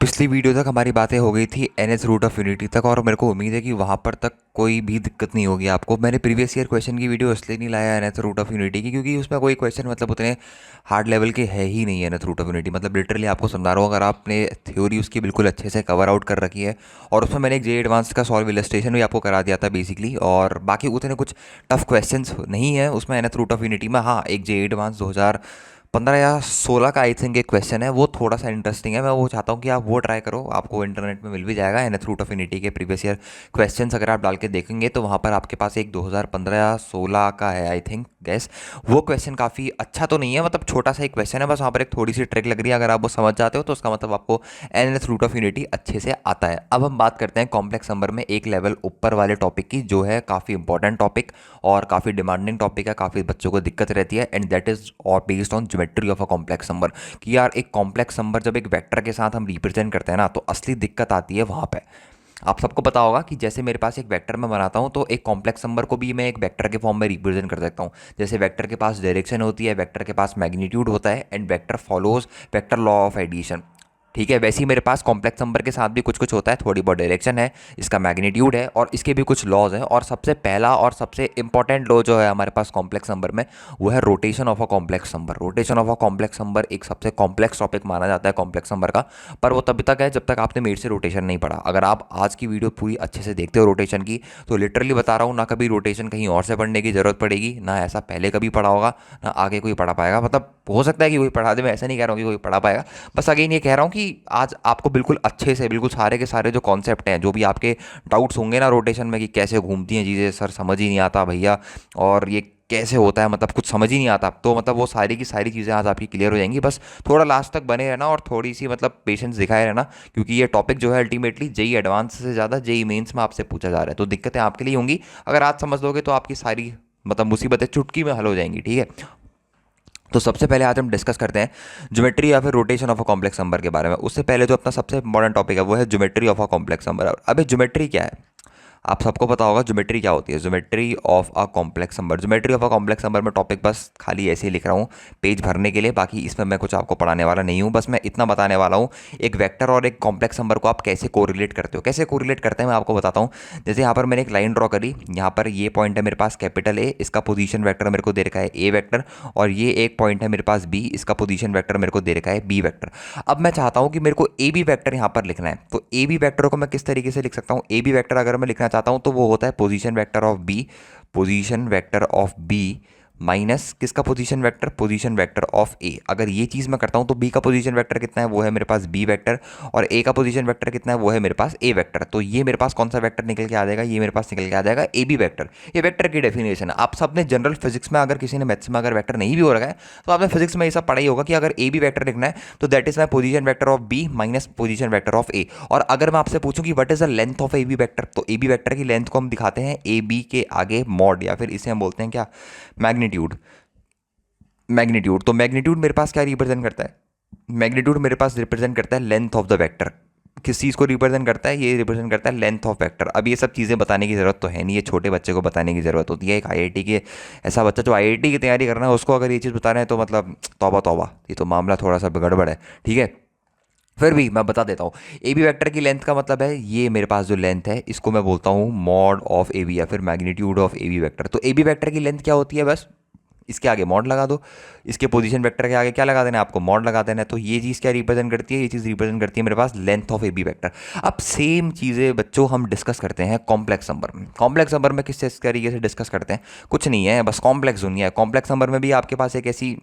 पिछली वीडियो तक हमारी बातें हो गई थी nth रूट ऑफ यूनिटी तक, और मेरे को उम्मीद है कि वहाँ पर तक कोई भी दिक्कत नहीं होगी आपको। मैंने प्रीवियस ईयर क्वेश्चन की वीडियो इसलिए नहीं लाया nth रूट ऑफ यूनिटी की, क्योंकि उसमें कोई क्वेश्चन मतलब उतने हार्ड लेवल के है ही नहीं। nth रूट ऑफ यूनिटी मतलब लिटरली आपको समझा रहा हूँ, अगर आपने थ्योरी उसकी बिल्कुल अच्छे से कवर आउट कर रखी है, और उसमें मैंने एक जे एडवांस का सॉल्व इलस्ट्रेशन भी आपको करा दिया था बेसिकली, और बाकी उतने कुछ टफ क्वेश्चन नहीं है उसमें nth रूट ऑफ यूनिटी में। हाँ, एक जे एडवांस 2015 या 16 का आई थिंक एक क्वेश्चन है, वो थोड़ा सा इंटरेस्टिंग है। मैं वो चाहता हूँ कि आप वो ट्राई करो, आपको इंटरनेट में मिल भी जाएगा। nth रूट ऑफ यूनिटी के प्रीवियस ईयर क्वेश्चंस अगर आप डाल के देखेंगे तो वहाँ पर आपके पास एक 2015 या 16 का है आई थिंक गैस। वो क्वेश्चन काफ़ी अच्छा तो नहीं है, मतलब छोटा सा एक क्वेश्चन है, बस वहाँ पर एक थोड़ी सी ट्रिक लग रही है। अगर आप वो समझ जाते हो तो उसका मतलब आपको nth रूट ऑफ यूनिटी अच्छे से आता है। अब हम बात करते हैं कॉम्प्लेक्स नंबर में एक लेवल ऊपर वाले टॉपिक की, जो है काफ़ी इंपॉर्टेंट टॉपिक और काफ़ी डिमांडिंग टॉपिक है, काफ़ी बच्चों को दिक्कत रहती है, एंड दैट इज और based on geometry of a complex number. कि यार एक कॉम्प्लेक्स नंबर जब एक वेक्टर के साथ हम रिप्रेजेंट करते हैं ना, तो असली दिक्कत आती है वहाँ पे। आप सबको पता होगा कि जैसे मेरे पास एक वेक्टर मैं बनाता हूँ, तो एक कॉम्प्लेक्स नंबर को भी मैं एक वेक्टर के फॉर्म में रिप्रेजेंट कर सकता हूँ। जैसे वेक्टर के पास डायरेक्शन होती है, वेक्टर के पास मैग्नीट्यूड होता है, and vector follows vector law of addition. ठीक है, वैसे ही मेरे पास कॉम्प्लेक्स नंबर के साथ भी कुछ कुछ होता है, थोड़ी बहुत डायरेक्शन है, इसका मैग्नीट्यूड है, और इसके भी कुछ लॉज हैं। और सबसे पहला और सबसे इंपॉर्टेंट लॉ जो है हमारे पास कॉम्प्लेक्स नंबर में, वो है rotation of a complex number. Rotation of a complex number एक सबसे कॉम्प्लेक्स टॉपिक माना जाता है कॉम्प्लेक्स नंबर का, पर वो तभी तक है जब तक आपने मेरे से रोटेशन नहीं पढ़ा। अगर आप आज की वीडियो पूरी अच्छे से देखते हो रोटेशन की, तो लिटरली बता रहा हूँ, ना कभी रोटेशन कहीं और से पढ़ने की ज़रूरत पड़ेगी, ना ऐसा पहले कभी पढ़ा होगा, ना आगे कोई पढ़ा पाएगा। मतलब हो सकता है कि कोई पढ़ा दे, मैं ऐसा नहीं कह रहा हूँ कि कोई पढ़ा पाएगा, बस अगेन ये कह रहा हूँ कि आज आपको बिल्कुल अच्छे से, बिल्कुल सारे के सारे जो कॉन्सेप्ट हैं, जो भी आपके डाउट्स होंगे ना रोटेशन में कि कैसे घूमती हैं चीज़ें, सर समझ ही नहीं आता भैया, और ये कैसे होता है, मतलब कुछ समझ ही नहीं आता, तो मतलब वो सारी की सारी चीज़ें आज आपकी क्लियर हो जाएंगी। बस थोड़ा लास्ट तक बने रहना और थोड़ी सी मतलब पेशेंस दिखाए रहना, क्योंकि ये टॉपिक जो है अल्टीमेटली जेई एडवांस से ज़्यादा जेई मेंस में आपसे पूछा जा रहा है, तो दिक्कतें आपके लिए होंगी। अगर आज समझ लोगे तो आपकी सारी मतलब मुसीबतें चुटकी में हल हो जाएंगी। ठीक है, तो सबसे पहले आज हम डिस्कस करते हैं ज्योमेट्री या फिर rotation of a complex number के बारे में। उससे पहले जो अपना सबसे इंपॉर्टेंट टॉपिक है वो है geometry of a complex number. अबे ज्योमेट्री क्या है, आप सबको पता होगा ज्योमेट्री क्या होती है। Geometry of a complex number, geometry of a complex number में टॉपिक बस खाली ऐसे ही लिख रहा हूँ पेज भरने के लिए, बाकी इसमें मैं कुछ आपको पढ़ाने वाला नहीं हूँ। बस मैं इतना बताने वाला हूँ, एक वेक्टर और एक कॉम्प्लेक्स नंबर को आप कैसे कोरिलेट करते हो। कैसे कोरिलेट करते हैं मैं आपको बताता हूँ। जैसे यहाँ पर मैंने एक लाइन ड्रॉ करी, यहाँ पर ये पॉइंट है मेरे पास कैपिटल ए, इसका पोजीशन वेक्टर मेरे को दे रखा है ए वेक्टर, और ये एक पॉइंट है मेरे पास बी, इसका पोजीशन वेक्टर मेरे को दे रखा है बी वेक्टर। अब मैं चाहता हूँ कि मेरे को ए बी वैक्टर यहाँ पर लिखना है, तो ए बी वैक्टर को मैं किस तरीके से लिख सकता हूँ। ए बी वैक्टर अगर मैं लिखना चाहता हूँ तो वो होता है position vector of B, position vector of B minus किसका position vector, position vector of A. अगर ये चीज़ मैं करता हूँ तो बी का पोजीशन वेक्टर कितना है, वो है मेरे पास बी वेक्टर, और ए का पोजीशन वेक्टर कितना है, वो है मेरे पास ए वेक्टर। तो ये मेरे पास कौन सा वेक्टर निकल के आ जाएगा, ये मेरे पास निकल के आ जाएगा ए बी वेक्टर। ये वेक्टर की डेफिनेशन है। आप सबने जनरल फिजिक्स में, अगर किसी ने मैथ्स में अगर वेक्टर नहीं भी हो रखा है, तो आपने फिजिक्स में ये सब पढ़ा ही होगा कि अगर ए बी वेक्टर लिखना है तो that is my position vector of B minus position vector of A. और अगर मैं आपसे पूछूं कि what is the length of A B vector, तो ए बी वेक्टर की लेंथ को हम दिखाते हैं ए बी के आगे मॉड, या फिर इसे हम बोलते हैं क्या, मैग्नीट्यूड। मैग्नीट्यूड, तो मैग्नीट्यूड मेरे पास क्या रिप्रेजेंट करता है, मैग्नीट्यूड मेरे पास रिप्रेजेंट करता है लेंथ ऑफ द वेक्टर। किस चीज़ को रिप्रेजेंट करता है, ये रिप्रेजेंट करता है लेंथ ऑफ वेक्टर। अब ये सब चीज़ें बताने की ज़रूरत तो है नहीं, ये छोटे बच्चे को बताने की ज़रूरत होती है। एक आईआईटी के ऐसा बच्चा जो आईआईटी की तैयारी कर रहा है, उसको अगर ये चीज़ बता रहे हैं तो मतलब तौबा तौबा, ये तो मामला थोड़ा सा गड़बड़ है। ठीक है, फिर भी मैं बता देता हूँ। ए बी वैक्टर की लेंथ का मतलब है, ये मेरे पास जो लेंथ है इसको मैं बोलता हूँ मॉड ऑफ ए बी, या फिर magnitude of A B vector. तो ए बी वैक्टर की लेंथ क्या होती है, बस इसके आगे मॉड लगा दो, इसके पोजीशन वेक्टर के आगे क्या लगा देना है आपको, मॉड लगा देना है। तो ये चीज़ क्या रिप्रेजेंट करती है, ये चीज़ रिप्रेजेंट करती है मेरे पास length of A B vector. अब सेम चीज़ें बच्चों हम डिस्कस करते हैं कॉम्प्लेक्स नंबर में। कॉम्प्लेक्स नंबर में किस तरीके से डिस्कस करते हैं, कुछ नहीं है, बस कॉम्प्लेक्स दुनिया है। कॉम्प्लेक्स नंबर में भी आपके पास एक ऐसी,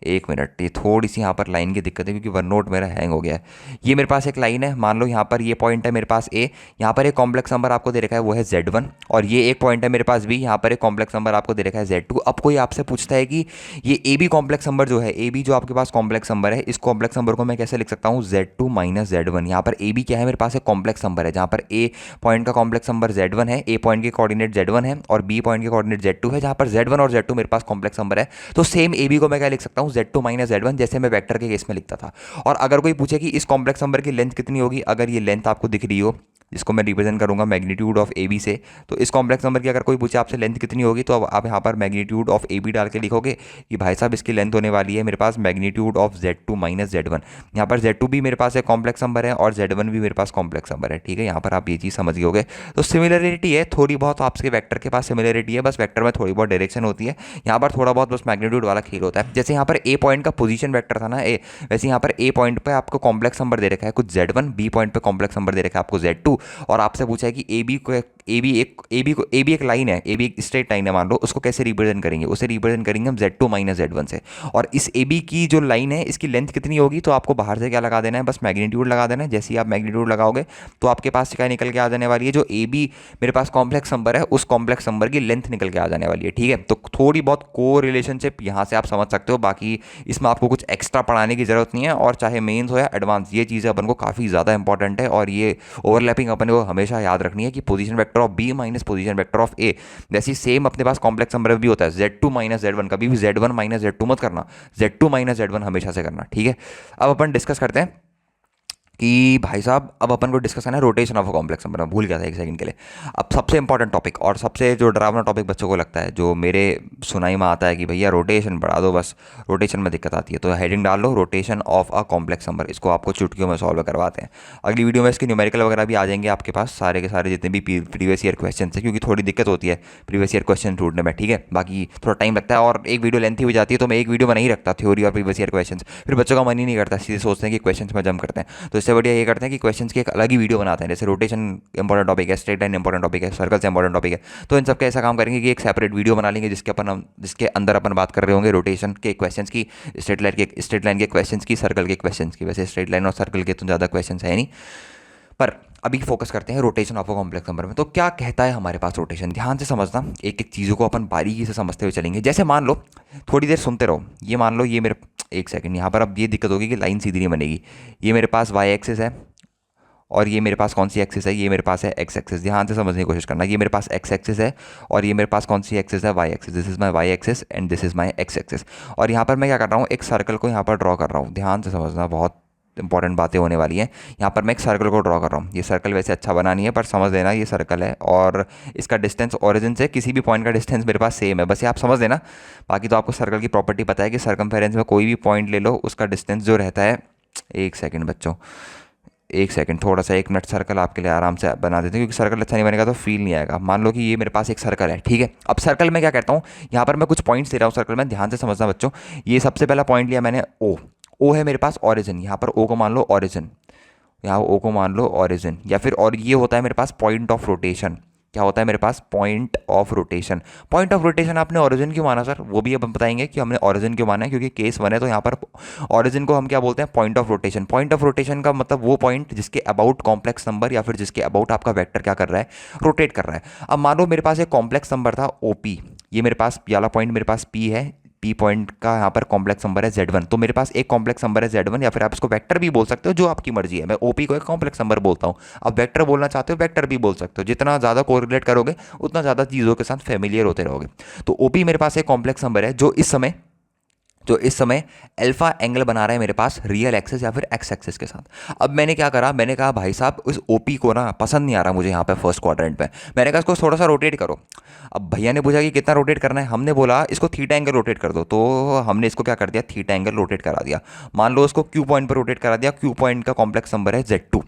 एक मिनट, ये थोड़ी सी यहाँ पर लाइन की दिक्कत है क्योंकि वन नोट मेरा हैंग हो गया है। ये मेरे पास एक लाइन है, मान लो यहाँ पर ये पॉइंट है मेरे पास ए, यहाँ पर एक कॉम्प्लेक्स नंबर आपको दे रखा है वो है Z1, और ये एक पॉइंट है मेरे पास बी, यहाँ पर एक कॉम्प्लेक्स नंबर आपको दे रखा है Z2। अब कोई आपसे पूछता है कि ये ए बी कॉम्प्लेक्स नंबर जो है, ए बी जो आपके पास कॉम्प्लेक्स नंबर है, इस कॉम्प्लेक्स नंबर को मैं कैसे लिख सकता हूँ, Z2 माइनस Z1। यहाँ पर ए बी क्या है, मेरे पास एक कॉम्प्लेक्स नंबर है, जहाँ पर ए पॉइंट का कॉम्प्लेक्स नंबर Z1 है, ए पॉइंट के कोऑर्डिनेट Z1 है, और बी पॉइंट के कोऑर्डिनेट Z2 है, जहाँ पर Z1 और Z2 मेरे पास कॉम्प्लेक्स नंबर है। तो सेम ए बी को मैं क्या लिख सकता हूँ, हूँ Z2 माइनस Z1, जैसे मैं वेक्टर के केस में लिखता था। और अगर कोई पूछे कि इस कॉम्प्लेक्स नंबर की लेंथ कितनी होगी, अगर ये लेंथ आपको दिख रही हो, जिसको मैं रिप्रेजेंट करूंगा मैग्नीट्यूड ऑफ ए बी से, तो इस कॉम्प्लेक्स नंबर की अगर कोई पूछे आपसे लेंथ कितनी होगी, तो अब आप यहाँ पर मैग्नीट्यूड ऑफ ए बी डाल के लिखोगे कि भाई साहब इसकी लेंथ होने वाली है मेरे पास magnitude of Z2 minus Z1। यहाँ पर Z2 भी मेरे पास एक कॉम्प्लेक्स नंबर है और Z1 भी मेरे पास कॉम्प्लेक्स नंबर है, ठीक है। यहाँ पर आप ये चीज़ समझ गए। तो सिमिलरिटी है थोड़ी बहुत, आपके वेक्टर के पास सिमिलरिटी है, बस वेक्टर में थोड़ी बहुत डायरेक्शन होती है, यहाँ पर थोड़ा बहुत बस मैग्नीट्यूड वाला खेल होता है। जैसे यहाँ पर ए पॉइंट का पोजीशन वेक्टर था ना ए, वैसे यहाँ पर ए पॉइंट पे आपको कॉम्प्लेक्स नंबर दे रखा है कुछ Z1, बी पॉइंट पे कॉम्प्लेक्स नंबर दे रखा है आपको Z2, और आपसे पूछा है कि ए बी एक लाइन है, ए बी एक स्ट्रेट लाइन है मान लो, उसको कैसे रिप्रेजेंट करेंगे, उसे रिप्रेजेंट करेंगे हम Z2 माइनस Z1 से। और इस ए बी की जो लाइन है इसकी लेंथ कितनी होगी, तो आपको बाहर से क्या लगा देना है, बस मैग्नीट्यूड लगा देना है। जैसे ही आप मैग्नीट्यूड लगाओगे तो आपके पास क्या निकल के आ जाने वाली है, जो ए बी मेरे पास कॉम्प्लेक्स नंबर है उस कॉम्प्लेक्स नंबर की लेंथ निकल के आ जाने वाली है, ठीक है। तो थोड़ी बहुत को रिलेशनशिप यहाँ से आप समझ सकते हो, बाकी इसमें आपको कुछ एक्स्ट्रा पढ़ाने की जरूरत नहीं है। और चाहे मेंस हो या एडवांस, ये चीज़ें अपन को काफ़ी ज़्यादा इंपॉर्टेंट है, और ये ओवरलैपिंग अपन को हमेशा याद रखनी है कि position vector of B minus position vector of A, जैसे सेम अपने पास कॉम्प्लेक्स नंबर भी होता है Z2 माइनस Z1, कभी भी Z1 माइनस Z2 मत करना, Z2 माइनस Z1 हमेशा से करना, ठीक है। अब अपन डिस्कस करते हैं कि भाई साहब अब अपन को डिस्कस करना है rotation of a complex number. मैं भूल गया था एक सेकंड के लिए। अब सबसे इंपॉर्टेंट टॉपिक और सबसे जो डरावना टॉपिक बच्चों को लगता है, जो मेरे सुनाई में आता है कि भैया रोटेशन बढ़ा दो, बस रोटेशन में दिक्कत आती है, तो हेडिंग डाल लो rotation of a complex number. इसको आपको चुटकियों में सॉल्व करवाते हैं। अगली वीडियो में इसके न्यूमेरिकल वगैरह भी आ जाएंगे आपके पास, सारे के सारे जितने भी प्रीवियस ईयर क्वेश्चन है, क्योंकि थोड़ी दिक्कत होती है प्रीवियस ईयर क्वेश्चन ढूंढने में, ठीक है। बाकी थोड़ा टाइम लगता है और एक वीडियो लेंथी हो जाती है, तो मैं एक वीडियो में नहीं रखता थ्योरी और प्रीवियस ईयर क्वेश्चन, फिर बच्चों का मन ही नहीं करता, सीधे सोचते हैं कि क्वेश्चन में जम करते हैं। तो इससे बढ़िया ये करते हैं कि क्वेश्चंस की एक अलग ही वीडियो बनाते हैं। जैसे रोटेशन इंपॉर्टेंट टॉपिक है, स्ट्रेट लाइन इंपॉर्टेंट टॉपिक है, सर्कल से इंपॉर्टेंट टॉपिक है, तो इन सब का ऐसा काम करेंगे कि एक सेपरेट वीडियो बना लेंगे जिसके अंदर अपन बात कर रहे होंगे रोटेशन के क्वेश्चंस की, स्ट्रेट लाइन के क्वेश्चंस की, सर्कल के क्वेश्चंस की। वैसे स्ट्रेट लाइन और सर्कल के तो ज़्यादा क्वेश्चन है नहीं, पर अभी फोकस करते हैं rotation of a complex number में। तो क्या कहता है हमारे पास रोटेशन, ध्यान से समझना, एक एक चीज़ों को अपन बारीकी से समझते हुए चलेंगे। जैसे मान लो, थोड़ी देर सुनते रहो, ये मान लो ये मेरे, एक सेकंड, यहाँ पर अब ये दिक्कत होगी कि लाइन सीधी नहीं बनेगी। ये मेरे पास वाई एक्सिस है और ये मेरे पास कौन सी एक्सिस है, ये मेरे पास है एक्स एक्सिस। ध्यान से समझने की कोशिश करना, ये मेरे पास एक्स एक्सिस है और ये मेरे पास कौन सी एक्सिस है, Y axis. This is my Y axis and this is my X axis. और यहाँ पर मैं क्या कर रहा हूँ, एक सर्कल को यहाँ पर ड्रॉ कर रहा हूँ। ध्यान से समझना, बहुत इंपॉर्टेंट बातें होने वाली हैं। यहाँ पर मैं एक सर्कल को ड्रॉ कर रहा हूँ। ये सर्कल वैसे अच्छा बना नहीं है, पर समझ लेना ये सर्कल है और इसका डिस्टेंस ओरिजिन से किसी भी पॉइंट का डिस्टेंस मेरे पास सेम है, बस ये आप समझ लेना। बाकी तो आपको सर्कल की प्रॉपर्टी पता है कि सर्कमफेरेंस में कोई भी पॉइंट ले लो, उसका डिस्टेंस जो रहता है, एक सेकेंड बच्चों, एक सेकंड, थोड़ा सा एक मिनट सर्कल आपके लिए आराम से बना देते हैं, क्योंकि सर्कल अच्छा नहीं बनेगा तो फील नहीं आएगा। मान लो कि ये मेरे पास एक सर्कल है, ठीक है। अब सर्कल में क्या करता हूँ, यहाँ पर मैं कुछ पॉइंट्स ले रहा हूँ सर्कल में, ध्यान से समझना बच्चों। ये सबसे पहला पॉइंट लिया मैंने ओ है मेरे पास ऑरिजिन, यहाँ पर ओ को मान लो ऑरिजिन, यहाँ ओ को मान लो ऑरिजिन, या फिर और ये होता है मेरे पास पॉइंट ऑफ रोटेशन। क्या होता है मेरे पास, point of rotation. Point of rotation आपने ओरिजिन क्यों माना सर, वो भी अब हम बताएंगे कि हमने ओरिजिन क्यों माना है, क्योंकि केस वन है तो यहाँ पर ओरिजिन को हम क्या बोलते हैं, point of rotation. Point of rotation का मतलब वो पॉइंट जिसके अबाउट कॉम्प्लेक्स नंबर या फिर जिसके अबाउट आपका वेक्टर क्या कर रहा है, रोटेट कर रहा है। अब मान लो मेरे पास एक कॉम्प्लेक्स नंबर था ओपी, ये मेरे पास वाला पॉइंट मेरे पास पी है, पी पॉइंट का यहाँ पर कॉम्प्लेक्स नंबर है Z1। तो मेरे पास एक कॉम्प्लेक्स नंबर है Z1, या फिर आप इसको वेक्टर भी बोल सकते हो, जो आपकी मर्जी है। मैं ओपी को एक कॉम्प्लेक्स नंबर बोलता हूँ, आप वेक्टर बोलना चाहते हो वेक्टर भी बोल सकते हो। जितना ज़्यादा कोरिलेट करोगे उतना ज़्यादा चीज़ों के साथ फेमिलियर होते रहोगे। तो ओपी मेरे पास एक कॉम्प्लेक्स नंबर है जो इस समय अल्फा एंगल बना रहा है मेरे पास रियल एक्सिस या फिर एक्स एक्सिस के साथ। अब मैंने क्या करा, मैंने कहा भाई साहब उस ओपी को ना पसंद नहीं आ रहा मुझे यहाँ पे फर्स्ट क्वाड्रेंट पे, मैंने कहा इसको थोड़ा सा रोटेट करो। अब भैया ने पूछा कि कितना रोटेट करना है, हमने बोला इसको थीटा एंगल रोटेट कर दो, तो हमने इसको क्या कर दिया, थीटा एंगल रोटेट करा दिया। मान लो इसको क्यू पॉइंट पर रोटेट करा दिया, क्यू पॉइंट का कॉम्प्लेक्स नंबर है Z2।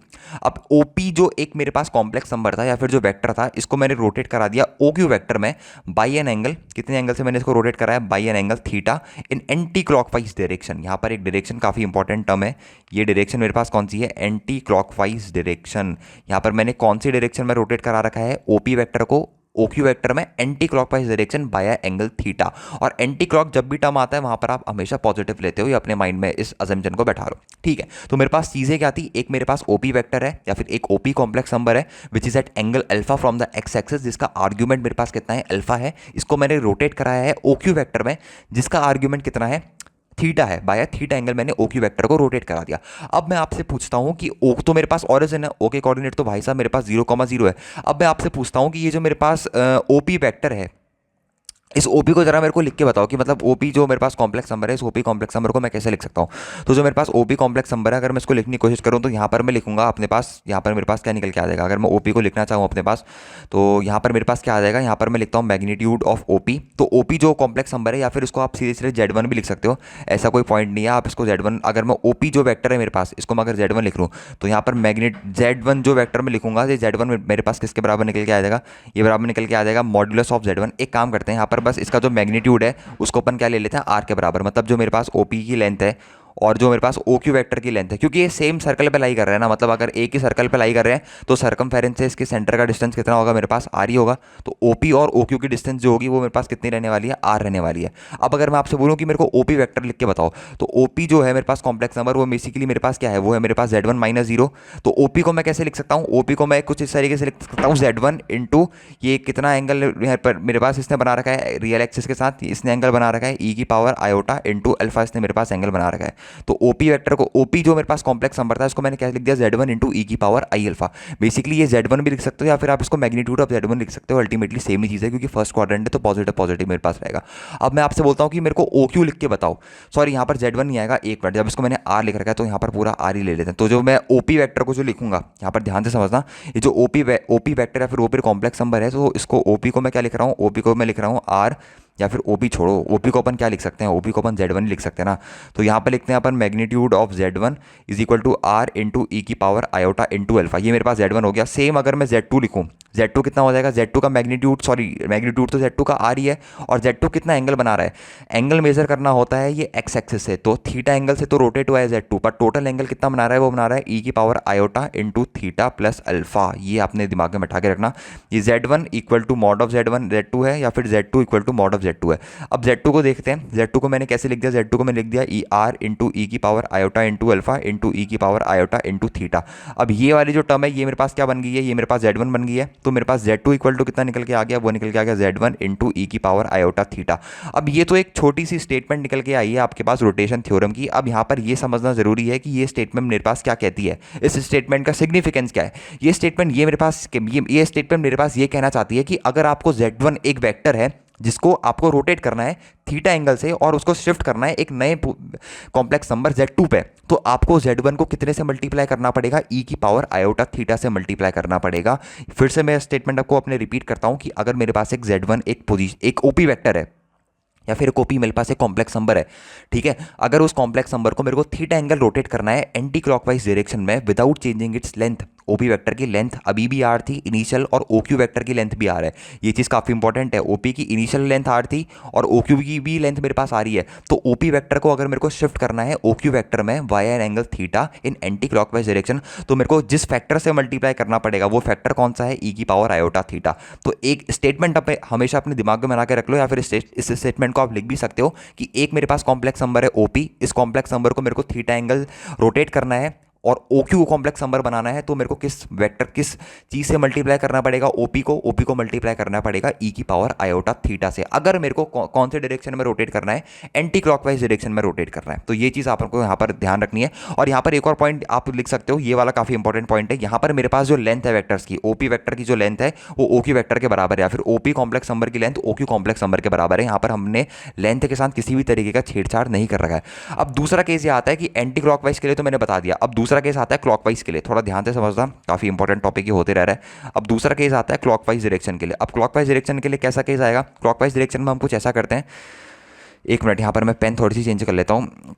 अब ओपी जो एक मेरे पास कॉम्प्लेक्स नंबर था या फिर जो वेक्टर था, इसको मैंने रोटेट करा दिया ओ क्यू वेक्टर में बाई एन एंगल, कितने एंगल से मैंने इसको रोटेट कराया, by N angle theta in anti clockwise direction. यहाँ पर एक डायरेक्शन काफ़ी इंपॉर्टेंट टर्म है, ये डायरेक्शन मेरे पास कौन सी है, एंटी क्लॉकवाइज डायरेक्शन। यहाँ पर मैंने कौन सी डायरेक्शन में रोटेट करा रखा है, ओपी वेक्टर को ओक्यू वेक्टर में एंटी क्लॉकवाइज डायरेक्शन बाया एंगल थीटा। और एंटी क्लॉक जब भी टर्म आता है वहां पर आप हमेशा पॉजिटिव लेते हो, या अपने माइंड में इस अजम्पशन को बैठा लो, ठीक है। तो मेरे पास चीजें क्या थी, एक मेरे पास ओपी वेक्टर है या फिर एक ओपी कॉम्प्लेक्स नंबर है which is at angle alpha from the X axis, जिसका आर्ग्यूमेंट मेरे पास कितना है, अल्फा है। इसको मैंने रोटेट कराया है ओक्यू वेक्टर में, जिसका आर्ग्यूमेंट कितना है, थीटा है। बाया थीटा एंगल मैंने ओ क्यू वेक्टर को रोटेट करा दिया। अब मैं आपसे पूछता हूं कि ओ तो मेरे पास ऑरिजिन है, ओ के कोऑर्डिनेट तो भाई साहब मेरे पास 0,0 है। अब मैं आपसे पूछता हूं कि ये जो मेरे पास ओपी वेक्टर है, इस ओपी को जरा मेरे को लिख के बताओ कि मतलब ओपी जो मेरे पास कॉम्प्लेक्स नंबर है, इस ओपी कॉम्प्लेक्स नंबर को मैं कैसे लिख सकता हूँ। तो जो मेरे पास ओपी कॉम्प्लेक्स नंबर है, अगर मैं इसको लिखने की कोशिश करूँ तो यहाँ पर मैं लिखूंगा अपने पास, यहाँ पर मेरे पास क्या निकल के आ जाएगा, अगर मैं ओपी को लिखना चाहूँ अपने पास तो यहाँ पर मेरे पास क्या आ जाएगा, यहाँ पर मैं लिखता हूँ मैग्नीट्यूड ऑफ ओपी। तो ओपी जो कॉम्प्लेक्स नंबर है, या फिर इसको आप सीधे सीधे जेड1 भी लिख सकते हो, ऐसा कोई पॉइंट नहीं है। आप इसको जेड1, अगर मैं ओपी जो वैक्टर है मेरे पास, इसको मैं अगर जेड1 लिख लूँ तो यहाँ पर मैग्नेट जेड1 जो वैक्टर में लिखूंगा, ये जेड1 मेरे पास किसके बराबर निकल के आ जाएगा, ये बराबर निकल के आ जाएगा मॉड्यूलस ऑफ जेड1। एक काम करते हैं यहाँ पर, बस इसका जो मैग्नीट्यूड है उसको अपन क्या ले लेते हैं, आर के बराबर। मतलब जो मेरे पास ओपी की लेंथ है और जो मेरे पास ओ क्यू वैक्टर की लेंथ है, क्योंकि ये सेम सर्कल पे लाई कर रहे हैं ना, मतलब अगर एक ही सर्कल पे लाई कर रहे हैं तो सर्कमफेरेंस से इसके सेंटर का डिस्टेंस कितना होगा, मेरे पास आर ही होगा। तो ओपी और ओ क्यू की डिस्टेंस जो होगी वो मेरे पास कितनी रहने वाली है, आर रहने वाली है। अब अगर मैं आपसे बोलूँ कि मेरे को ओपी वैक्टर लिख के बताओ, तो ओपी जो है मेरे पास कॉम्प्लेक्स नंबर, वो बेसिकली मेरे पास क्या है, वो है मेरे पास जेड1 माइनस जीरो। तो ओपी को मैं कैसे लिख सकता हूँ, ओपी को मैं कुछ इस तरीके से लिख सकता हूँ, जेड1 इंटू ये कितना एंगल पर मेरे पास इसने बना रखा है रियल एक्सिस के साथ, इसने एंगल बना रखा है ई की पावर आयोटा इंटू अल्फा, इसने मेरे पास एंगल बना रखा है। तो ओपी वेक्टर को, ओपी जो मेरे पास कॉम्प्लेक्स नंबर था, इसको मैंने क्या लिख दिया, जेड1 इंटू ई की पावर आई अल्फा। बेसिकली ये जेड1 भी लिख सकते हो या फिर आप इसको मैग्नीट्यूड ऑफ जेड1 लिख सकते हो, अल्टीमेटली सेम ही चीज़ है, क्योंकि फर्स्ट क्वाड्रेंट है तो पॉजिटिव पॉजिटिव मेरे पास रहेगा। अब मैं आपसे बोलता हूँ कि मेरे को ओ क्यू लिख के बताओ, सॉरी यहाँ पर जेड1 नहीं आएगा, एक मिनट, जब इसको मैंने आर लिख रखा है तो यहाँ पर पूरा आर ही ले लेते हैं। तो जो मैं ओपी वैक्टर को जो लिखूंगा, यहाँ पर ध्यान से समझना, ये जो ओपी वैक्टर या फिर ओपी कॉम्प्लेक्स नंबर है, तो इसको ओपी को मैं क्या लिख रहा हूँ, ओपी को मैं लिख रहा हूँ आर, या फिर ओपी छोड़ो, ओपी को अपन क्या लिख सकते हैं, ओपी को अपन जेड1 लिख सकते हैं ना। तो यहाँ पर लिखते हैं अपन magnitude of Z one is equal to R into e की पावर आयोटा इंटू अल्फा। ये मेरे पास जेड1 हो गया। सेम अगर मैं जेड2 लिखूँ, जेड2 कितना हो जाएगा, जेड2 का मैग्नीट्यूड, सॉरी मैग्नीट्यूड तो जेड2 का आर ही है, और जेड2 कितना एंगल बना रहा है, एंगल मेजर करना होता है ये एक्स एक्सिस से, तो थीटा एंगल से तो रोटेट हुआ है जेड2, पर टोटल एंगल कितना बना रहा है, वो बना रहा है ई की power iota into theta plus alpha. ये आपने दिमाग में बैठा के रखना। ये जेड1 इक्वल टू मॉड ऑफ जेड1 जेड2 है, या फिर जेड2 इक्वल टू मॉड ऑफ जेड2 है। अब जेड2 को देखते हैं, जेड2 को मैंने कैसे लिख दिया, जेड2 को मैंने लिख दिया ई आर इंटू ई की power iota into alpha into e की पावर आयोटा इंटू थीटा। अब ये वाली जो टर्म है ये मेरे पास क्या बन गई है, ये मेरे पास जेड1 बन गई है। तो मेरे पास जेड2 इक्वल टू कितना निकल के आ गया, वो निकल के आ गया जेड1 इंटू ई की पावर आयोटा थीटा। अब ये तो एक छोटी सी स्टेटमेंट निकल के आई है आपके पास रोटेशन थ्योरम की। अब यहाँ पर ये समझना जरूरी है कि ये स्टेटमेंट मेरे पास क्या कहती है, इस स्टेटमेंट का सिग्निफिकेंस क्या है। ये स्टेटमेंट ये मेरे पास ये स्टेटमेंट मेरे पास ये कहना चाहती है कि अगर आपको जेड1 एक वेक्टर है जिसको आपको रोटेट करना है थीटा एंगल से और उसको शिफ्ट करना है एक नए कॉम्प्लेक्स नंबर Z2 पे, तो आपको Z1 को कितने से मल्टीप्लाई करना पड़ेगा, ई की पावर आयोटा थीटा से मल्टीप्लाई करना पड़ेगा। फिर से मैं स्टेटमेंट आपको अपने रिपीट करता हूं कि अगर मेरे पास एक Z1 एक ओपी वेक्टर है या फिर कॉपी मेरे पास एक कॉम्प्लेक्स नंबर है, ठीक है, अगर उस कॉम्प्लेक्स नंबर को मेरे को थीटा एंगल रोटेट करना है एंटी क्लॉकवाइज डायरेक्शन में without changing its length, OP vector की लेंथ अभी भी आर थी इनिशियल और ओ क्यू वेक्टर की लेंथ भी आर है। ये चीज़ काफ़ी इंपॉर्टेंट है, ओपी की इनिशियल लेंथ आर थी और ओ क्यू की भी लेंथ मेरे पास आ रही है। तो ओपी वेक्टर को अगर मेरे को शिफ्ट करना है ओ क्यू वेक्टर में via N angle theta in anti clockwise direction, तो मेरे को जिस फैक्टर से मल्टीप्लाई करना पड़ेगा वो फैक्टर कौन सा है, ई की पावर आयोटा थीटा। तो एक स्टेटमेंट आप हमेशा अपने दिमाग में बना के रख लो, या फिर इस स्टेटमेंट को आप लिख भी सकते हो कि एक मेरे पास कॉम्प्लेक्स नंबर है ओपी, इस कॉम्प्लेक्स नंबर को मेरे को थीटा एंगल रोटेट करना है और ओ क्यू कॉम्प्लेक्स नंबर बनाना है, तो मेरे को किस वेक्टर किस चीज़ से मल्टीप्लाई करना पड़ेगा, ओपी को मल्टीप्लाई करना पड़ेगा ई की पावर आयोटा थीटा से। अगर मेरे को कौन से डायरेक्शन में रोटेट करना है, एंटी क्लॉकवाइज डायरेक्शन में रोटेट करना है। तो ये चीज़ आपको यहाँ पर ध्यान रखनी है। और यहाँ पर एक और पॉइंट आप लिख सकते हो, ये वाला काफ़ी इंपॉर्टेंट पॉइंट है। यहाँ पर मेरे पास जो लेंथ है वेक्टर्स की, ओपी वेक्टर की जो लेंथ है वो ओ क्यू वेक्टर के बराबर है, या फिर ओपी कॉम्प्लेक्स नंबर की length O Q complex number के बराबर है। यहाँ पर हमने लेंथ के साथ किसी भी तरीके का छेड़छाड़ नहीं कर रखा है। अब दूसरा केस ये आता है कि एंटी क्लॉकवाइज के लिए तो मैंने बता दिया, अब दूसरा केस आता है क्लॉकवाइज के लिए। थोड़ा ध्यान से समझना, काफी इंपॉर्टेंट टॉपिक ही होते रह रहा है। अब दूसरा केस आता है क्लॉकवाइज डायरेक्शन के लिए। अब क्लॉकवाइज डायरेक्शन के लिए कैसा केस आएगा, क्लॉकवाइज डायरेक्शन में हम कुछ ऐसा करते हैं, एक मिनट यहाँ पर मैं पेन थोड़ी सी चेंज कर लेता हूँ।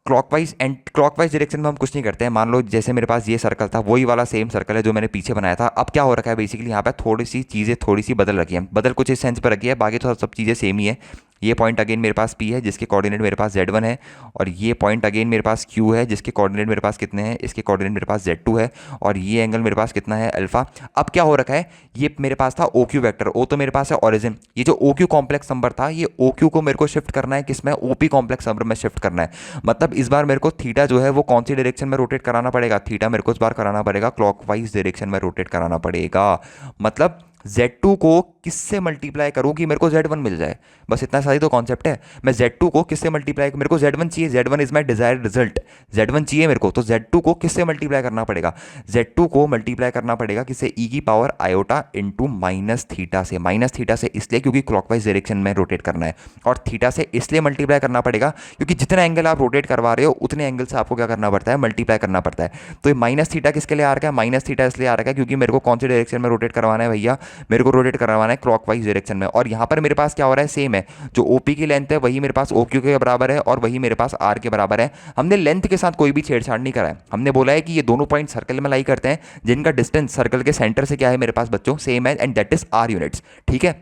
क्लॉकवाइज डायरेक्शन में हम कुछ नहीं करते हैं। मान लो जैसे मेरे पास ये सर्कल था, वही वाला सेम सर्कल है जो मैंने पीछे बनाया था। अब क्या हो रखा है, बेसिकली यहाँ पे थोड़ी सी चीज़ें थोड़ी सी बदल रखी है, बदल कुछ इस सेंस पर रखी है, बाकी तो सब चीज़ें सेम ही है। ये पॉइंट अगेन मेरे पास P है जिसके कोऑर्डिनेट मेरे पास Z1 है, और ये पॉइंट अगेन मेरे पास Q है जिसके कोऑर्डिनेट मेरे पास कितने हैं, इसके कोऑर्डिनेट मेरे पास Z2 है, और ये एंगल मेरे पास कितना है, अल्फा। अब क्या हो रखा है, ये मेरे पास था OQ वेक्टर, O तो मेरे पास है ऑरिजिन, ये जो OQ कॉम्प्लेक्स नंबर था ये OQ को मेरे को शिफ्ट करना है किसमें, OP कॉम्प्लेक्स नंबर में शिफ्ट करना है। मतलब इस बार मेरे को थीटा जो है वो कौन सी डायरेक्शन में रोटेट कराना पड़ेगा, थीटा मेरे को इस बार कराना पड़ेगा क्लॉकवाइज डायरेक्शन में रोटेट कराना पड़ेगा। मतलब Z2 को किससे मल्टीप्लाई करूँ कि मेरे को Z1 मिल जाए, बस इतना सारी तो कॉन्सेप्ट है। मैं Z2 को किससे मल्टीप्लाई, मेरे को Z1 चाहिए, Z1 is my desired result, Z1 चाहिए मेरे को, तो Z2 को किससे मल्टीप्लाई करना पड़ेगा, Z2 को मल्टीप्लाई करना पड़ेगा किससे, ई की power iota into minus theta से। माइनस थीटा से इसलिए क्योंकि क्लॉकवाइज डायरेक्शन में रोटेट करना है, और थीटा से इसलिए मल्टीप्लाई करना पड़ेगा क्योंकि जितना एंगल आप रोटेट करवा रहे हो उतने एंगल से आपको क्या करना पड़ता है, मल्टीप्लाई करना पड़ता है। तो ये माइनस थीटा किसके लिए आ रहा है, माइनस थीटा इसलिए आ रहा है क्योंकि मेरे को कौन से डायरेक्शन में रोटेट करवाना है भैया, मेरे को रोटेट करवाना है क्लॉकवाइज डायरेक्शन में। और यहाँ पर मेरे पास क्या हो रहा है, सेम है, जो ओपी की लेंथ है वही मेरे पास ओक्यू के बराबर है और वही मेरे पास आर के बराबर है। हमने लेंथ के साथ कोई भी छेड़छाड़ नहीं करा है, हमने बोला है कि ये दोनों पॉइंट सर्कल में लाई करते हैं जिनका डिस्टेंस सर्कल के सेंटर से क्या है मेरे पास बच्चों, सेम है, and that is are units. ठीक है,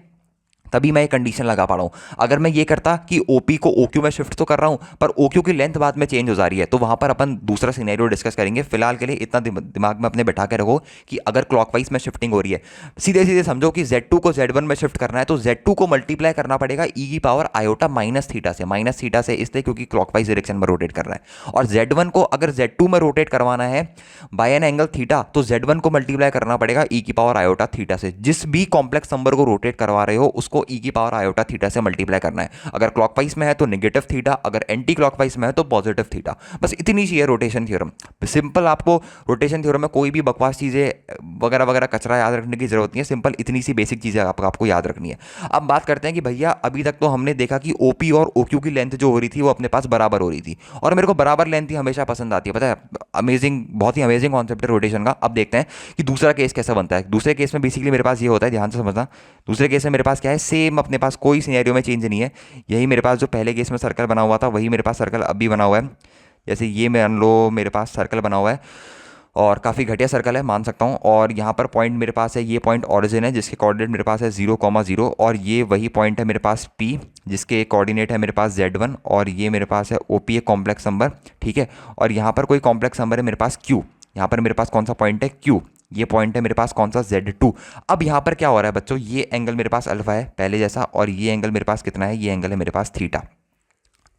तभी मैं ये कंडीशन लगा पा रहा हूँ। अगर मैं ये करता कि ओपी को ओक्यू में शिफ्ट तो कर रहा हूँ पर ओक्यू की लेंथ बाद में चेंज हो जा रही है, तो वहां पर अपन दूसरा सिनेरियो डिस्कस करेंगे। फिलहाल के लिए इतना दिमाग में अपने बैठा के रखो कि अगर क्लॉकवाइज में शिफ्टिंग हो रही है, सीधे सीधे समझो कि Z2 को Z1 में शिफ्ट करना है, तो Z2 को मल्टीप्लाई करना पड़ेगा ई की पावर आयोटा माइनस थीटा से। माइनस थीटा से इसलिए क्योंकि क्लॉकवाइज डायरेक्शन में रोटेट कर रहा है, और Z1 को अगर Z2 में रोटेट करवाना है बाय एन एंगल थीटा, तो Z1 को मल्टीप्लाई करना पड़ेगा ई की पावर आयोटा थीटा से। जिस भी कॉम्प्लेक्स नंबर को रोटेट करवा रहे हो उसको ई की पावर आयोटा थीटा से मल्टीप्लाई करना है। अगर क्लॉकवाइज में है तो नेगेटिव थीटा, अगर एंटी क्लॉकवाइज में है तो पॉजिटिव थीटा। बस इतनी सी है रोटेशन थ्योरम, सिंपल। आपको रोटेशन थ्योरम में कोई भी बकवास चीजें वगैरह वगैरह कचरा याद रखने की जरूरत नहीं है, सिंपल इतनी सी बेसिक चीजें आपको याद रखनी है। अब बात करते हैं कि भैया अभी तक तो हमने देखा कि ओपी और ओक्यू की लेंथ जो हो रही थी वो अपने पास बराबर हो रही थी, और मेरे को बराबर लेंथ ही हमेशा पसंद आती है, पता है, अमेजिंग, बहुत ही अमेजिंग कॉन्सेप्ट है रोटेशन का। अब देखते हैं कि दूसरा केस कैसा बनता है। दूसरे केस में बेसिकली मेरे पास ये होता है, ध्यान से समझना, दूसरे केस में मेरे पास क्या है, सेम अपने पास कोई सिनेरियो में चेंज नहीं है। यही मेरे पास जो पहले केस में सर्कल बना हुआ था वही मेरे पास सर्कल अब भी बना हुआ है। जैसे ये मान लो मेरे पास सर्कल बना हुआ है और काफ़ी घटिया सर्कल है मान सकता हूँ, और यहाँ पर पॉइंट मेरे पास है, ये पॉइंट ऑरिजिन है जिसके कोऑर्डिनेट मेरे पास है 0,0, और ये वही पॉइंट है मेरे पास P जिसके कोऑर्डिनेट है मेरे पास Z1, और ये मेरे पास है OP, एक कॉम्प्लेक्स नंबर। ठीक है, और यहाँ पर कोई कॉम्प्लेक्स नंबर है मेरे पास Q। यहाँ पर मेरे पास कौन सा पॉइंट है, Q। ये पॉइंट है मेरे पास कौन सा, Z2। अब यहाँ पर क्या हो रहा है बच्चों, ये एंगल मेरे पास अल्फा है पहले जैसा, और ये एंगल मेरे पास कितना है, ये एंगल है मेरे पास थीटा।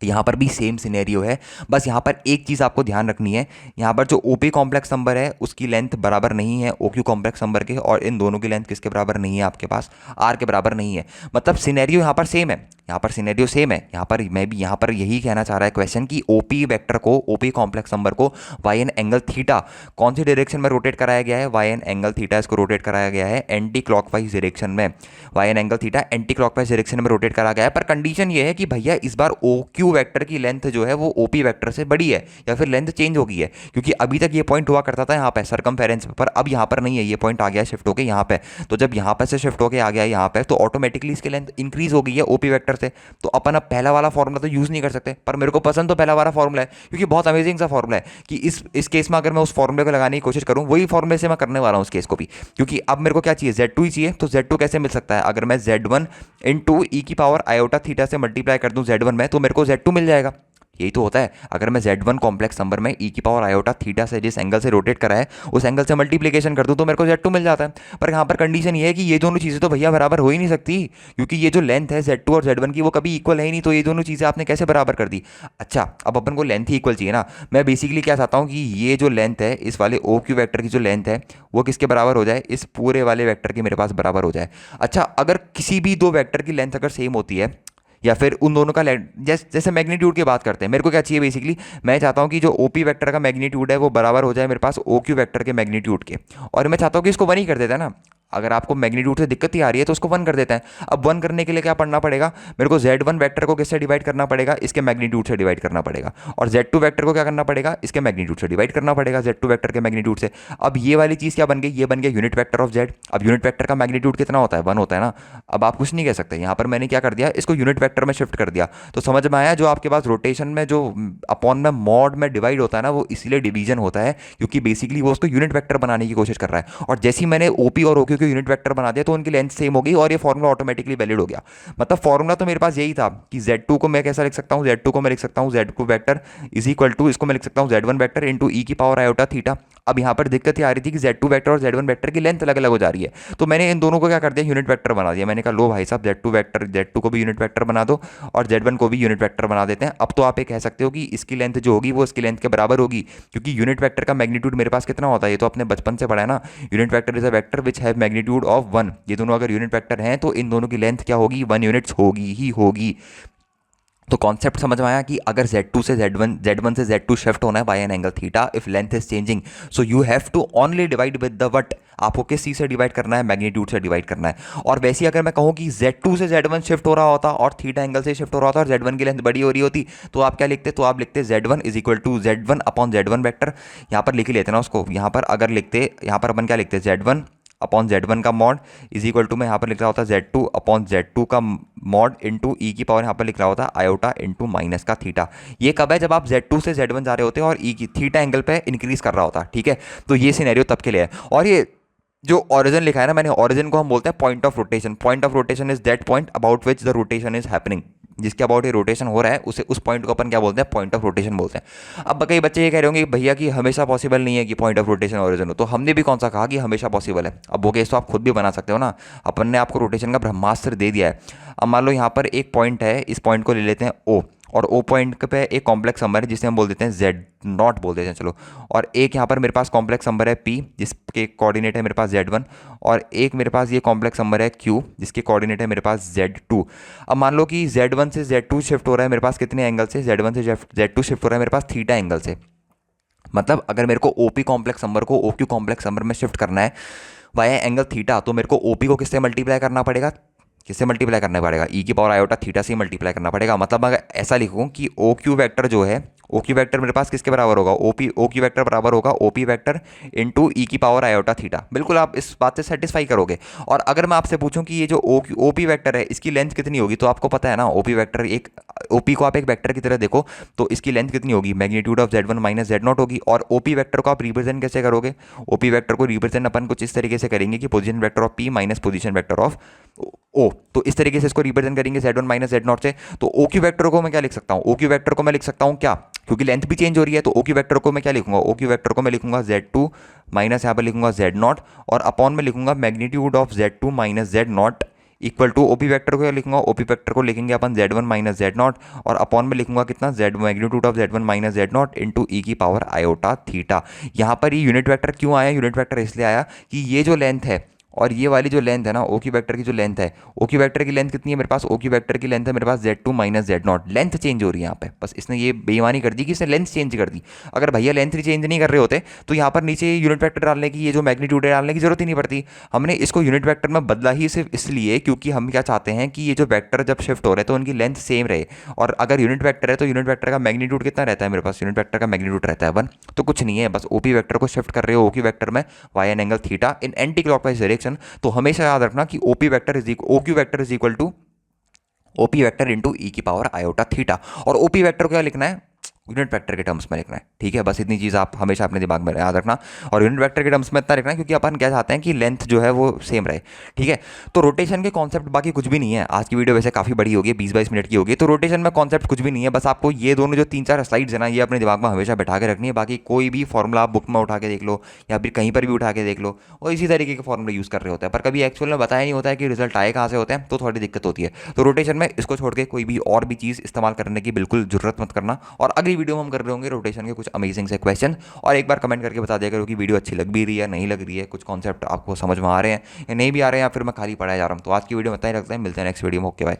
यहाँ पर भी सेम सिनेरियो है, बस यहाँ पर एक चीज़ आपको ध्यान रखनी है, यहाँ पर जो ओपी कॉम्प्लेक्स नंबर है उसकी लेंथ बराबर नहीं है ओक्यू कॉम्प्लेक्स नंबर के, और इन दोनों की लेंथ किसके बराबर नहीं है आपके पास, आर के बराबर नहीं है। मतलब सिनेरियो यहाँ पर सेम है, यहाँ पर सिनेरियो सेम है। यहाँ पर मैं भी यहाँ पर यही कहना चाह रहा है क्वेश्चन कि ओपी वेक्टर को, ओपी कॉम्प्लेक्स नंबर को वाई एन एंगल थीटा कौन सी डायरेक्शन में रोटेट कराया गया है, वाई एन एंगल थीटा इसको रोटेट कराया गया है एंटी क्लॉकवाइज डायरेक्शन में। By an angle theta anti clockwise direction में रोटेट करा गया है, पर कंडीशन ये है कि भैया इस बार ओ क्यू वैक्टर की लेंथ जो है वो ओपी वेक्टर से बड़ी है, या फिर लेंथ चेंज हो गई है, क्योंकि अभी तक ये पॉइंट हुआ करता था यहाँ पे सरकमफेरेंस पे, पर अब यहाँ पर नहीं है, ये पॉइंट आ गया शिफ्ट होकर यहाँ पे। तो जब यहाँ पे से शिफ्ट होकर आ गया यहाँ पे, तो ऑटोमेटिकली इसकी लेंथ इंक्रीज हो गई है ओपी वेक्टर से। तो अपन अब पहला वाला फॉर्मूला तो यूज नहीं कर सकते, पर मेरे को पसंद तो पहला वाला फॉर्मूला है क्योंकि बहुत अमेजिंग सा फॉर्मूला है कि इस केस में अगर मैं उस फॉर्मूले को लगाने की कोशिश करूँ, वही फॉर्मूले से मैं करने वाला हूँ उस केस को भी, क्योंकि अब मेरे को क्या चाहिए, Z2 ही चाहिए। तो Z2 कैसे मिल सकता है, अगर मैं Z1 इंटू ई की पावर आयोटा थीटा से मल्टीप्लाई कर दूं Z1 में, तो मेरे को Z2 मिल जाएगा। यही तो होता है, अगर मैं Z1 कॉम्प्लेक्स नंबर में ई की पावर आयोटा थीटा से जिस एंगल से रोटेट करा है उस एंगल से मल्टीप्लिकेशन कर दूं तो मेरे को Z2 मिल जाता है। पर यहाँ पर कंडीशन ये है कि ये दोनों चीज़ें तो भैया बराबर हो ही नहीं सकती, क्योंकि ये जो लेंथ है Z2 और Z1 की वो कभी इक्वल है ही नहीं, तो ये दोनों चीज़ें आपने कैसे बराबर कर दी। अच्छा, अब अपन को लेंथ ही इक्वल चाहिए ना। मैं बेसिकली क्या चाहता हूँ कि ये जो लेंथ है इस वाले ओ क्यू वैक्टर की जो लेंथ है वो किसके बराबर हो जाए, इस पूरे वाले वैक्टर के मेरे पास बराबर हो जाए। अच्छा, अगर किसी भी दो वैक्टर की लेंथ अगर सेम होती है, या फिर उन दोनों का जैसे मैग्नीट्यूड की बात करते हैं, मेरे को क्या चाहिए बेसिकली, मैं चाहता हूं कि जो ओपी वेक्टर का मैग्नीट्यूड है वो बराबर हो जाए मेरे पास ओ क्यू वेक्टर के मैग्नीट्यूड के, और मैं चाहता हूं कि इसको 1 ही कर देता है ना। अगर आपको मैग्नीट्यूड से दिक्कत ही आ रही है तो उसको 1 कर देता है। अब 1 करने के लिए क्या पढ़ना पड़ेगा, मेरे को Z1 वेक्टर को किससे डिवाइड करना पड़ेगा, इसके मैग्नीट्यूड से डिवाइड करना पड़ेगा, और Z2 वेक्टर को क्या करना पड़ेगा, इसके मैग्नीट्यूड से डिवाइड करना पड़ेगा, Z2 वेक्टर के मैग्नीट्यूड से। अब ये वाली चीज़ क्या बन गई, ये बन गया यूनिट वेक्टर ऑफ Z। अब यूनिट वेक्टर का मैग्नीट्यूड कितना होता है, 1 होता है ना। अब आप कुछ नहीं कह सकते, यहाँ पर मैंने क्या कर दिया, इसको यूनिट वेक्टर में शिफ्ट कर दिया। तो समझ में आया, जो आपके पास रोटेशन में जो अपॉन में मॉड में डिवाइड होता है ना, वो इसीलिए डिवीजन होता है क्योंकि बेसिकली वो उसको यूनिट वेक्टर बनाने की कोशिश कर रहा है। और जैसे ही मैंने ओपी और ओक्यू के यूनिट वेक्टर बना दिया तो उनकी लेंथ सेम हो गई और ये फॉर्मूला ऑटोमेटिकली वैलिड हो गया। मतलब फॉर्मूला तो मेरे पास यही था कि Z2 को मैं कैसा लिख सकता हूँ, Z2 को मैं लिख सकता हूँ Z2 vector is equal to, इसको मैं लिख सकता हूँ Z1 वेक्टर इंटू ई की पावर आयोटा थीटा। अब यहाँ पर दिक्कत ये आ रही थी कि Z2 वेक्टर और Z1 वेक्टर की लेंथ अलग अलग हो जा रही है, तो मैंने इन दोनों को क्या कर दिया, यूनिट वेक्टर बना दिया। मैंने कहा लो भाई साहब, Z2 वेक्टर, Z2 को भी यूनिट वेक्टर बना दो और Z1 को भी यूनिट वेक्टर बना देते हैं। अब तो आप ये कह सकते हो कि इसकी लेंथ जो होगी वो इसकी लेंथ के बराबर होगी, क्योंकि यूनिट वेक्टर का मैग्नीट्यूड मेरे पास कितना होता है, ये तो अपने बचपन से पढ़ा है ना। Unit vector is a vector which have magnitude of 1, ये दोनों अगर यूनिट वेक्टर हैं तो इन दोनों की लेंथ क्या होगी, 1 यूनिट्स होगी ही होगी। तो कॉन्सेप्ट समझ में आया कि अगर Z2 से Z1 से Z2 शिफ्ट होना है by an angle theta, if length is changing, so you have to only divide with the what, आपको किस चीज से डिवाइड करना है, मैग्नीट्यूड से डिवाइड करना है। और वैसे ही अगर मैं कहूँ कि Z2 से Z1 शिफ्ट हो रहा होता और थीटा एंगल से शिफ्ट हो रहा होता और Z1 की लेंथ बड़ी हो रही होती, तो आप क्या लिखते, तो आप लिखते Z1 is equal to Z1 upon Z1 vector, यहाँ पर लिख ही लेते ना उसको, यहाँ पर अगर लिखते, यहाँ पर अपन क्या लिखते, Z1 अपॉन Z1 का मॉड इज इक्वल टू, मैं यहाँ पर लिख रहा होता Z2 अपॉन Z2 का मॉड इंटू ई की पावर यहाँ पर लिख रहा होता आयोटा इंटू माइनस का थीटा। ये कब है, जब आप Z2 से Z1 जा रहे होते हैं और ई की थीटा एंगल पे इंक्रीज कर रहा होता, ठीक है। तो ये सिनेरियो तब के लिए है। और ये जो ऑरिजिन लिखा है ना मैंने, ऑरिजिन को हम बोलते हैं point of rotation. Point of rotation is that point about which the rotation is happening, जिसके अबाउट ये रोटेशन हो रहा है उसे, उस पॉइंट को अपन क्या बोलते हैं, पॉइंट ऑफ रोटेशन बोलते हैं। अब कई बच्चे ये कह रहे होंगे कि भैया कि हमेशा पॉसिबल नहीं है कि पॉइंट ऑफ रोटेशन ऑरिजिन हो, तो हमने भी कौन सा कहा कि हमेशा पॉसिबल है। अब वो केस तो आप खुद भी बना सकते हो ना, अपन ने आपको रोटेशन का ब्रह्मास्त्र दे दिया है। अब मान लो यहाँ पर एक पॉइंट है, इस पॉइंट को ले लेते हैं ओ, और ओ पॉइंट पे एक कॉम्प्लेक्स नंबर है जिसे हम बोल देते हैं Z0 बोल देते हैं चलो, और एक यहाँ पर मेरे पास कॉम्प्लेक्स नंबर है P जिसके कोऑर्डिनेट है मेरे पास Z1, और एक मेरे पास ये कॉम्प्लेक्स नंबर है Q जिसके कोऑर्डिनेट है मेरे पास Z2। अब मान लो कि Z1 से Z2 शिफ्ट हो रहा है मेरे पास कितने एंगल से, Z1 से Z2 शिफ्ट हो रहा है मेरे पास थीटा एंगल से। मतलब अगर मेरे को OP कॉम्प्लेक्स नंबर को OQ कॉम्प्लेक्स नंबर में शिफ्ट करना है वाया एंगल थीटा, तो मेरे को OP को किससे मल्टीप्लाई करना पड़ेगा, किससे मल्टीप्लाई करना पड़ेगा, ई की पावर आयोटा थीटा से मल्टीप्लाई करना पड़ेगा। मतलब अगर ऐसा लिखूं कि ओ क्यू वेक्टर जो है, ओ क्यू वेक्टर मेरे पास किसके बराबर होगा, ओ क्यू वेक्टर बराबर होगा ओपी वेक्टर इंटू ई की पावर आयोटा थीटा। बिल्कुल आप इस बात से सेटिस्फाई करोगे। और अगर मैं आपसे पूछूं कि ये जो ओ पी वेक्टर है इसकी लेंथ कितनी होगी, तो आपको पता है ना ओपी वेक्टर, एक ओपी को आप एक वेक्टर की तरह देखो तो इसकी लेंथ कितनी होगी, magnitude of Z1 minus Z0 होगी। और ओपी वेक्टर को आप रिप्रेजेंट कैसे करोगे, ओपी वेक्टर को रिप्रेजेंट अपन कुछ इस तरीके से करेंगे कि position vector of P minus position vector of O, तो इस तरीके से इसको रिप्रेजेंट करेंगे Z1 माइनस Z0 से। तो ओ क्यू वेक्टर को मैं क्या लिख सकता हूँ, ओ क्यू वेक्टर को मैं लिख सकता हूँ क्या, क्योंकि लेंथ भी चेंज हो रही है, तो ओ क्यू वेक्टर को मैं क्या लिखूंगा, ओ क्यू वेक्टर को मैं लिखूंगा Z2 माइनस यहाँ पर लिखूंगा Z0, और अपॉन में लिखूंगा magnitude of Z2 minus Z0 equal to OP vector को क्या लिखूंगा, ओपी वेक्टर को लिखेंगे अपन Z1 माइनस Z0, और अपॉन में लिखूंगा कितना, Z magnitude of Z1 minus Z0 into e की पावर आयोटा थीटा। यहाँ पर ये यूनिट वेक्टर क्यों आया, यूनिट वेक्टर इसलिए आया कि ये जो लेंथ है और ये वाली जो लेंथ है ना, ओ क्यू वेक्टर की जो लेंथ है, ओ क्यू वेक्टर की लेंथ कितनी है मेरे पास, ओ क्यू वेक्टर की लेंथ है मेरे पास Z2 minus Z0, length change हो रही है यहाँ पे, बस इसने ये बेईमानी कर दी कि इसने लेंथ चेंज कर दी। अगर भैया लेंथ चेंज नहीं कर रहे होते तो यहाँ पर नीचे यूनिट वेक्टर डालने की, ये जो मैग्नीट्यूड है डालने की जरूरत ही नहीं पड़ती। हमने इसको यूनिट वेक्टर में बदला ही सिर्फ इसलिए क्योंकि हम क्या चाहते हैं कि ये जो वेक्टर जब शिफ्ट हो रहे हैं तो उनकी लेंथ सेम रहे। और अगर यूनिट वेक्टर है तो यूनिट वेक्टर का मैग्नीट्यूड कितना रहता है मेरे पास, यूनिट वेक्टर का मैग्नीट्यूड रहता है 1, तो कुछ नहीं है, बस ओपी वेक्टर को शिफ्ट कर रहे हो ओक्यू वेक्टर में by an angle theta in anti clockwise direction. तो हमेशा याद रखना कि OP vector is OQ vector is equal to OP vector into e की पावर आयोटा थीटा। और ओपी वेक्टर को क्या लिखना है, यूनिट वेक्टर के टर्म्स में लिखना है, ठीक है। बस इतनी चीज़ आप हमेशा अपने दिमाग में याद रखना, और यूनिट वेक्टर के टर्म्स में इतना लिखना है क्योंकि अपन क्या चाहते हैं कि लेंथ जो है वो सेम रहे, ठीक है। तो रोटेशन के कॉन्सेप्ट बाकी कुछ भी नहीं है। आज की वीडियो वैसे काफ़ी बड़ी होगी, 20-22 मिनट की होगी, तो रोटेशन में कॉन्सेप्ट कुछ भी नहीं है। बस आपको ये दोनों जो 3-4 स्लाइड्स है ना, ये अपने दिमाग में हमेशा बैठा के रखनी है। बाकी कोई भी फॉर्मूला आप बुक में उठा के देख लो या फिर कहीं पर भी उठा के देख लो, और इसी तरीके के फॉर्मूला यूज़ कर रहे होते हैं, पर कभी एक्चुअल में बताया नहीं होता है कि रिजल्ट आए कहाँ से होते हैं, तो थोड़ी दिक्कत होती है। तो रोटेशन में इसको छोड़ के कोई भी और भी चीज़ इस्तेमाल करने की बिल्कुल जरूरत मत करना। और अगली वीडियो में हम कर रहे होंगे रोटेशन के कुछ अमेजिंग से क्वेश्चन, और एक बार कमेंट करके बता दिया करो कि वीडियो अच्छी लग भी रही है, नहीं लग रही है, कुछ कॉन्सेप्ट आपको समझ में आ रहे हैं या नहीं भी आ रहे हैं, या फिर मैं खाली पढ़ाया जा रहा हूँ। तो आज की वीडियो में इतना ही रखते हैं, मिलते हैं नेक्स्ट वीडियो में, ओके बाय।